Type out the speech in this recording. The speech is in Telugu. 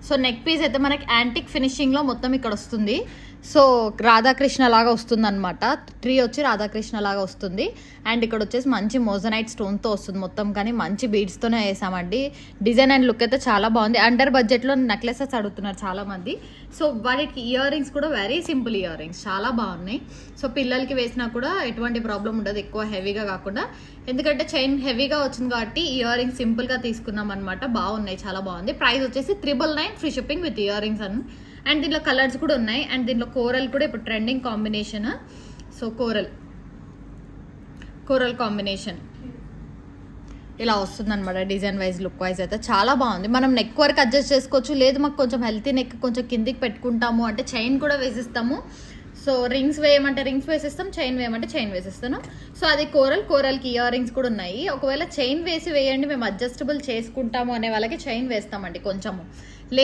సో నెక్ పీస్ అయితే మనకి యాంటిక్ ఫినిషింగ్లో మొత్తం ఇక్కడ వస్తుంది. సో రాధాకృష్ణ లాగా వస్తుంది అనమాట. ట్రీ వచ్చి రాధాకృష్ణ లాగా వస్తుంది. అండ్ ఇక్కడ వచ్చేసి మంచి మోజనైట్ స్టోన్తో వస్తుంది మొత్తం, కానీ మంచి బీడ్స్తోనే వేసామండి. డిజైన్ అండ్ లుక్ అయితే చాలా బాగుంది. అండర్ బడ్జెట్లో నెక్లెసెస్ అడుగుతున్నారు చాలామంది. సో వాటికి ఇయర్ రింగ్స్ కూడా వెరీ సింపుల్ ఇయర్ రింగ్స్ చాలా బాగున్నాయి. సో పిల్లలకి వేసినా కూడా ఎటువంటి ప్రాబ్లం ఉండదు, ఎక్కువ హెవీగా కాకుండా. ఎందుకంటే చైన్ హెవీగా వచ్చింది కాబట్టి ఇయర్ రింగ్స్ సింపుల్గా తీసుకున్నాం అనమాట. బాగున్నాయి, చాలా బాగుంది. ప్రైస్ వచ్చేసి 999 free shipping with ear rings and దీంట్లో కలర్స్ కూడా ఉన్నాయి. అండ్ దీంట్లో కోరల్ కూడా ఇప్పుడు trending combination. So coral combination ఇలా వస్తుందన్నమాట. డిజైన్ వైజ్ లుక్ వైజ్ అయితే చాలా బాగుంది. మనం నెక్ వరకు అడ్జస్ట్ చేసుకోవచ్చు, లేదు మాకు కొంచెం హెల్తీ నెక్ కొంచెం కిందికి పెట్టుకుంటాము అంటే చైన్ కూడా వేసిస్తాము. సో రింగ్స్ వేయమంటే రింగ్స్ వేసిస్తాం, చైన్ వేయమంటే చైన్ వేసిస్తాను. సో అది కోరల్కి ఇయర్ రింగ్స్ కూడా ఉన్నాయి. ఒకవేళ చైన్ వేసి వేయండి మేము అడ్జస్టబుల్ చేసుకుంటాము అనే వాళ్ళకి చైన్ వేస్తామండి కొంచెము.